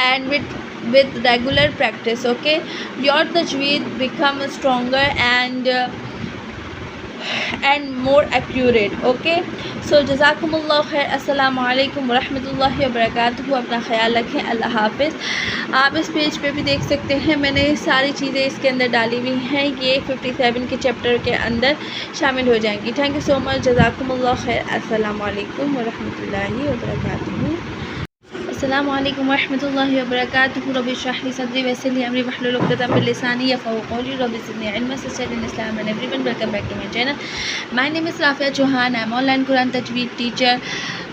and with regular practice, okay, your tajweed become stronger and more accurate, okay. So jazakumullah khair. Assalamu alaikum wa rahmatullahi wa barakatuh. अपना ख्याल रखें, अल्लाह हाफिज़। आप इस page पे भी देख सकते हैं, मैंने सारी चीज़ें इसके अंदर डाली हुई हैं, ये 57 के चैप्टर के अंदर शामिल हो जाएंगी। थैंक यू सो मच, जज़ाकुमुल्लाह खैर। अस्सलामु अलैकुम व रहमतुल्लाहि व बरकातुहू। अस्सलामु अलैकुम व रहमतुल्लाहि व बरकातुहू। रब्बि इश्रह ली सदरी वयस्सिर ली अमरी वहलुल उक़दतम मिन लिसानी यफ़क़हू क़ौली। रब्बि ज़िदनी इल्मन। Sister in Islam and everyone, welcome back to my channel. My name is Rafia Chauhan. I am online Quran तजवीद teacher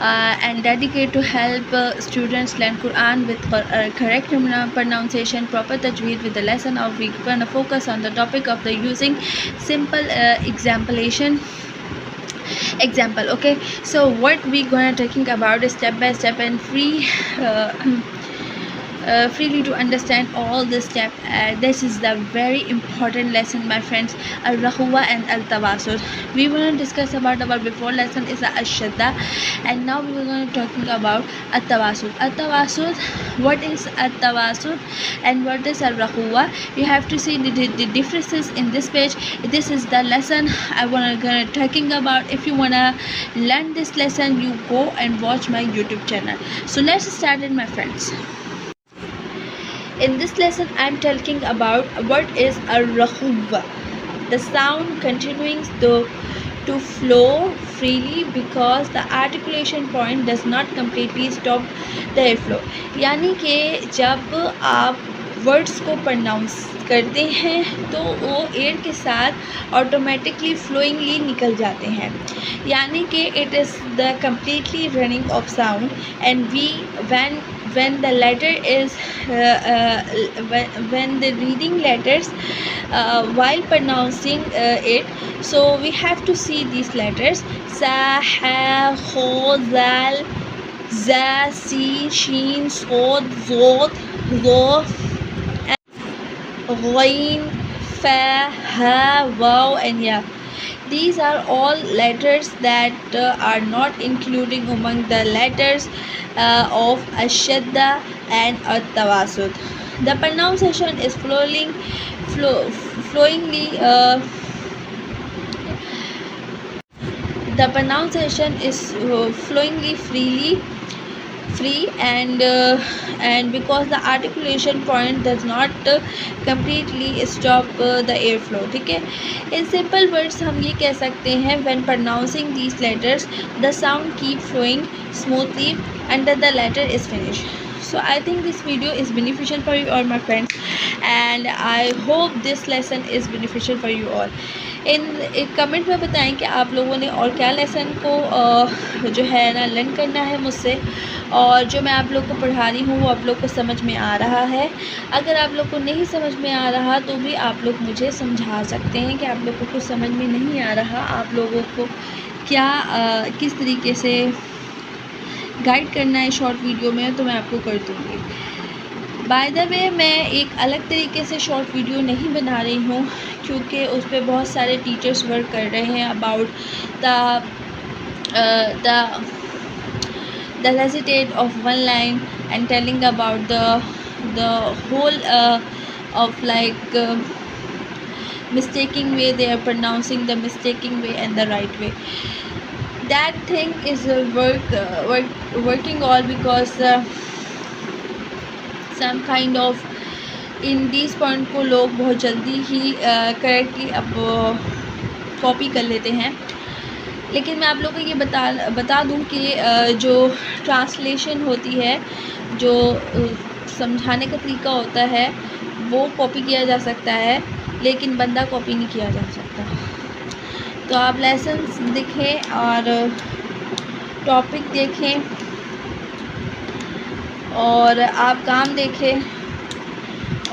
and dedicated to help students learn Quran with correct pronunciation, proper tajweed. With the lesson of week, we're going to focus on the topic of the using simple example, okay. So what we gonna talking about is step by step and freely to understand all the step. This is the very important lesson, my friends, al-Rahuwa and al-Tawasud. We were going to discuss about our before lesson is al-Shadda, and now we were going to talking about al-Tawasud. Al-Tawasud, what is al-Tawasud and what is al-Rahuwa? You have to see the differences in this page. This is the lesson I want to talking about. If you want to learn this lesson, you go and watch my YouTube channel. So let's start it, my friends. In this lesson, I am talking about what is al-Rahuwa. The sound continuing to flow freely because the articulation point does not completely stop the airflow. यानी कि जब आप words को pronounce करते हैं तो वो air के साथ ऑटोमेटिकली फ्लोइंगली निकल जाते हैं, यानी कि it is the completely running of sound and we when the letter is when the reading letters while pronouncing it, so we have to see these letters: sa, ha, kho, zal, za, sin, shin, sod, zod, zo, ghain, fa, ha, waw and ya. These are all letters that are not including among the letters of ash-shadda and at-tawasud. The pronunciation is flowingly free and because the articulation point does not completely stop the airflow, ठीक है. In simple words हम ये कह सकते हैं, when pronouncing these letters the sound keep flowing smoothly until the letter is finished. So I think this video is beneficial for you all, my friends, and I hope this lesson is beneficial for you all. In comment में बताएं कि आप लोगों ने और क्या lesson को जो है ना लर्न करना है मुझसे, और जो मैं आप लोग को पढ़ा रही हूँ वो आप लोग को समझ में आ रहा है. अगर आप लोग को नहीं समझ में आ रहा तो भी आप लोग मुझे समझा सकते हैं कि आप लोगों को समझ में नहीं आ रहा, आप लोगों को क्या किस तरीके से गाइड करना है शॉर्ट वीडियो में, तो मैं आपको कर दूँगी. बाय द वे, मैं एक अलग तरीके से शॉर्ट वीडियो नहीं बना रही हूँ क्योंकि उस पर बहुत सारे टीचर्स वर्क कर रहे हैं about the recitation of one line and telling about the whole of like mistaking way they are pronouncing the mistaking way and the right way. That thing is working all because some kind of in these point को लोग बहुत जल्दी ही correctly अब copy कर लेते हैं. लेकिन मैं आप लोगों को ये बता दूं कि जो ट्रांसलेशन होती है, जो समझाने का तरीका होता है, वो कॉपी किया जा सकता है लेकिन बंदा कॉपी नहीं किया जा सकता. तो आप लेसन्स देखें और टॉपिक देखें और आप काम देखें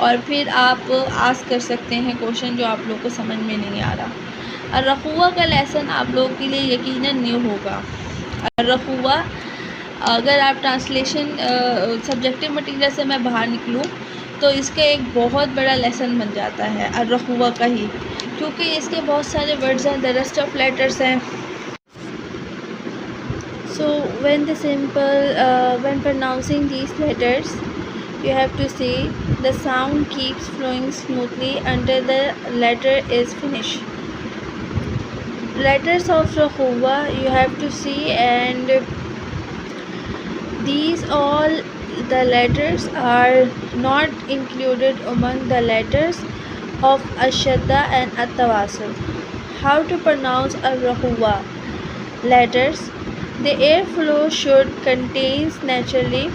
और फिर आप आस्क कर सकते हैं क्वेश्चन जो आप लोग को समझ में नहीं आ रहा. al-Rahuwa का लेसन आप लोगों के लिए यकीनन न्यू होगा. al-Rahuwa अगर आप ट्रांसलेशन सब्जेक्टिव मटीरियल से मैं बाहर निकलूँ तो इसका एक बहुत बड़ा लेसन बन जाता है al-Rahuwa का ही, क्योंकि इसके बहुत सारे वर्ड्स हैं, द रेस्ट ऑफ लेटर्स हैं. So when pronouncing these letters you have to say the sound keeps flowing smoothly until the letter is finished. Letters of Rahuwa you have to see, and these all the letters are not included among the letters of Ashadda and At-Tawasul. How to pronounce al-Rahuwa letters? The airflow should contain naturally.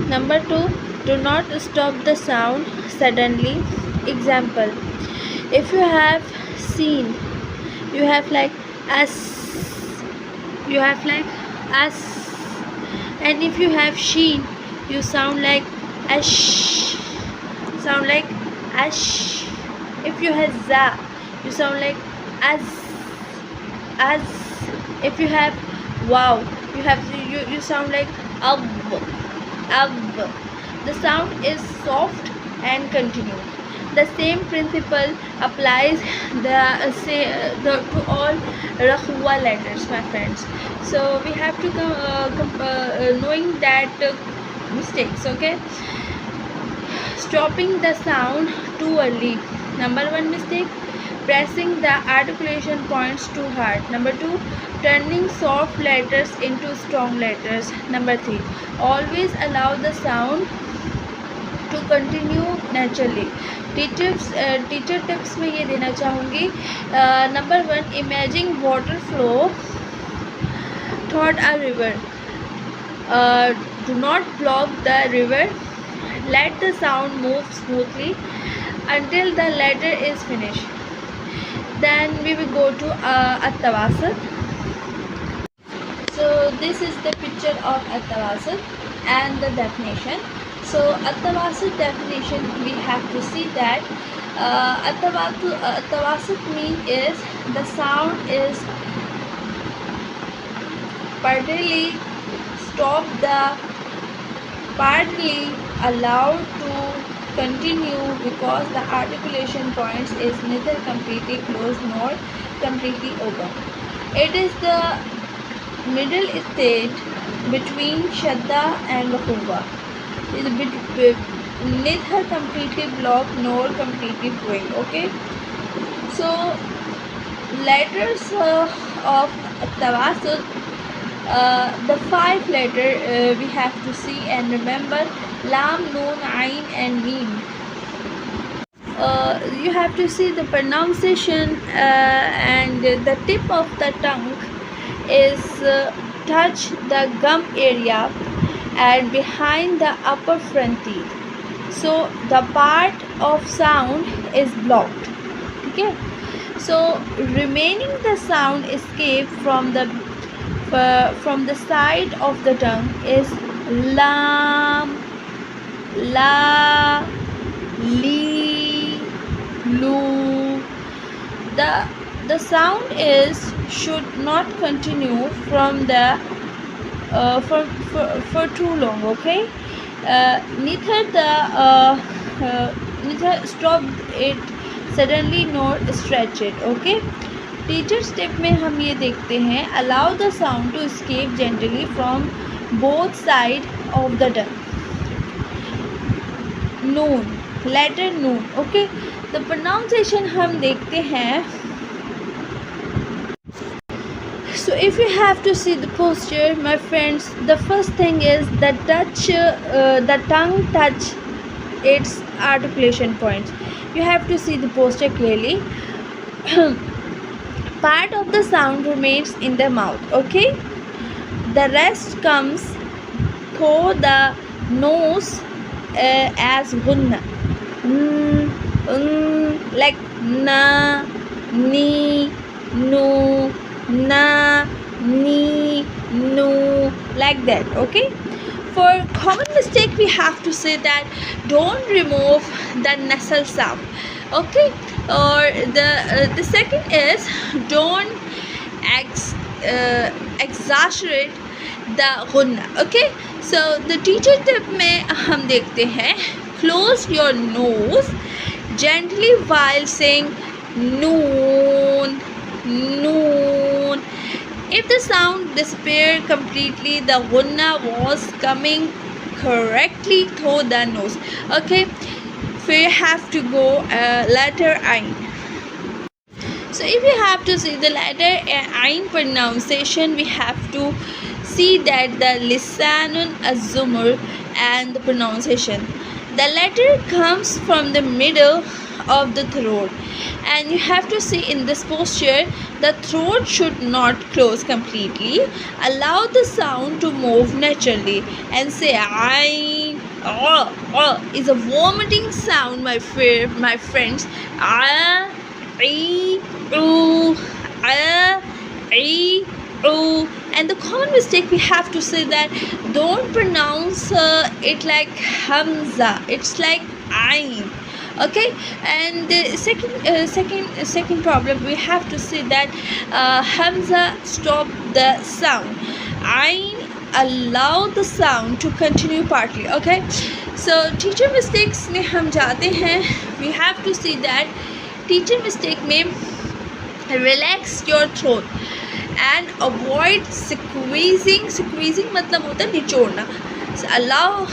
Number 2, do not stop the sound suddenly. Example, if you have seen, you have like as, you have like as, and if you have sheen, you sound like ash, sound like ash. If you have za, you sound like as. If you have wow, you sound like ab. The sound is soft and continued. The same principle applies to all Rahuwa letters, my friends. So we have to knowing that mistakes. Okay, stopping the sound too early. Number 1 mistake, pressing the articulation points too hard. Number 2, turning soft letters into strong letters. Number 3, always allow the sound to continue naturally. Teacher tips में ये देना चाहूँगी. Number 1, imagine water flow toward a river. Do not block the river. Let the sound move smoothly until the letter is finished. Then we will go to At-Tawasul. So this is the picture of At-Tawasul and the definition. So At-Tawasul definition, we have to see that At-Tawasul mean is the sound is partly allowed to continue because the articulation points is neither completely closed nor completely open. It is the middle state between Shadda and Rahuwa. Neither completely blocked nor completely flowing. Okay, so letters of Tawasul, the 5 letter we have to see and remember: Lam, Noon, Ain and Mim. You have to see the pronunciation, and the tip of the tongue is touch the gum area and behind the upper front teeth, so the part of sound is blocked. Okay, so remaining the sound escape from the side of the tongue is lam, la, li, lu. The sound should not continue from the for too long. Okay, neither stop it suddenly nor stretch it. Okay, teachers tip में हम ये देखते हैं, allow the sound to escape gently from both side of the tongue. Noon, letter noon. Okay, the pronunciation हम देखते हैं. So if you have to see the posture, my friends, the first thing is the tongue touch its articulation points. You have to see the posture clearly. Part of the sound remains in the mouth. Okay, the rest comes through the nose as gunna, like na, ni, nu, na, ni, nu, like that. Okay, for common mistake we have to say that don't remove the nasal sound. Okay, or the second is don't exaggerate the gunna. Okay, so the teacher tip में हम देखते हैं, close your nose gently while saying noon, noon. If the sound disappeared completely, the gunna was coming correctly through the nose. Okay, we have to go letter Ain. So if we have to see the letter Ain pronunciation, we have to see that the lisanun az-zumur and the pronunciation. The letter comes from the middle of the throat, and you have to see in this posture the throat should not close completely. Allow the sound to move naturally and say Ain. Is a vomiting sound, my friends. Ah, I, oo, ah, I, oo. And the common mistake we have to say that don't pronounce it like Hamza. It's like Ain. Okay, and the second problem we have to say that Hamza stop the sound. Ain allow the sound to continue partly. Okay, so teacher mistakes में हम जाते हैं. We have to see that teacher mistake में relax your throat and avoid squeezing. Squeezing मतलब होता है निचोड़ना. allow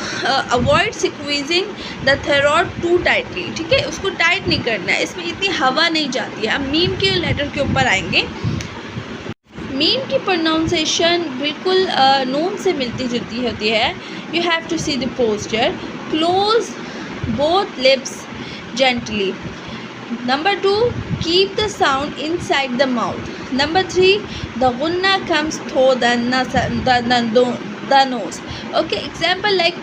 avoid squeezing the throat too tightly. ठीक है, उसको टाइट नहीं करना है, इसमें इतनी हवा नहीं जाती है. हम मीम के लेटर के ऊपर आएंगे. मीम की प्रोनाउंसिएशन बिल्कुल नून से मिलती जुलती होती है. You have to see the posture. Close both lips gently. Number 2, keep the sound inside the mouth. Number 3, the gunna comes through the nose. Okay, example like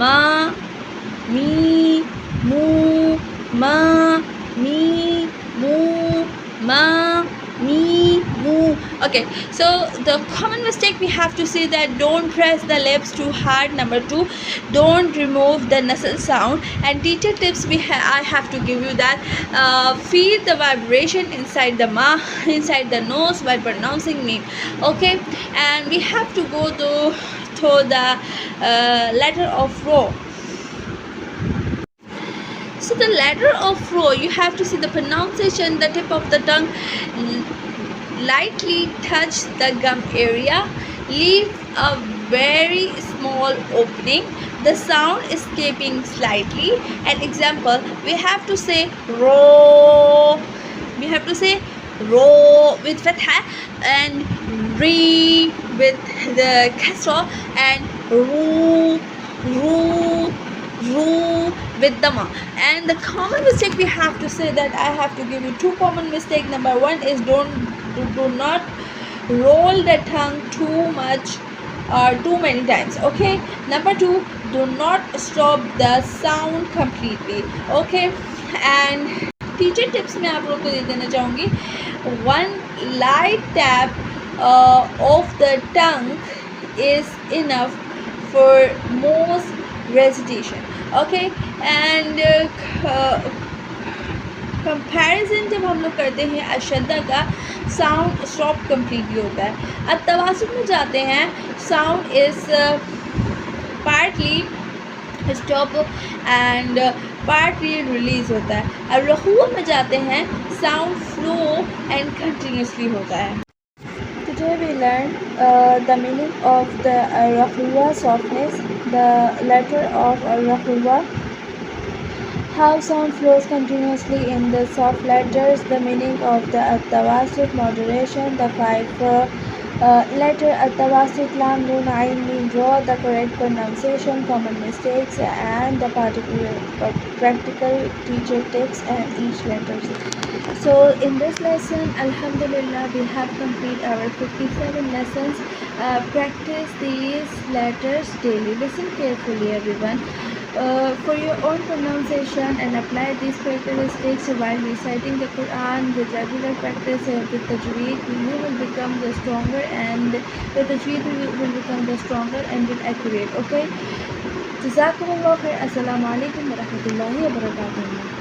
ma, me, mu, ma, me, mu, ma, me, mu. Okay, so the common mistake we have to say that don't press the lips too hard. Number 2, don't remove the nasal sound. And teacher tips I have to give you that feel the vibration inside the nose while pronouncing me. Okay, and we have to go to the letter of Ro. So the letter of Ro, you have to see the pronunciation. The tip of the tongue lightly touch the gum area. Leave a very small opening. The sound escaping slightly. An example, we have to say Ro. We have to say Ro with fatha and Re with the kasra and Ru with dama. And the common mistake we have to say that I have to give you 2 common mistakes. Number 1 is do not roll the tongue too much or too many times. Okay, number 2, do not stop the sound completely. Okay, and teacher tips मैं आप लोग को दे देना चाहूँगी. 1 light tap of the tongue is enough for most recitation. Okay, and comparison जब हम लोग करते हैं अशद्दा का साउंड स्टॉप कम्प्लीटली होता है. अब तवासुत में जाते हैं sound is partly stop and partly release होता है. अब रखूआ में जाते हैं साउंड फ्लो एंड कंटिन्यूसली होता है. Today we learned the meaning of the al-Huroof softness, the letter of al-Huroof, how sound flows continuously in the soft letters, the meaning of the al-Tawasut moderation, the 5 letter al-Tawasut lam nun ayn mim ra, the correct pronunciation, common mistakes, and the practical teacher tips and each letters. So in this lesson, alhamdulillah, we have completed our 57 lessons. Practice these letters daily. Listen carefully, everyone, for your own pronunciation, and apply these characteristics while reciting the Quran. With regular practice with Tajweed, you will become the stronger, and the Tajweed will become the stronger and accurate. Okay, Jazakumullah khair. Assalamu Alaikum wa Rahmatullahi wa Barakatuh.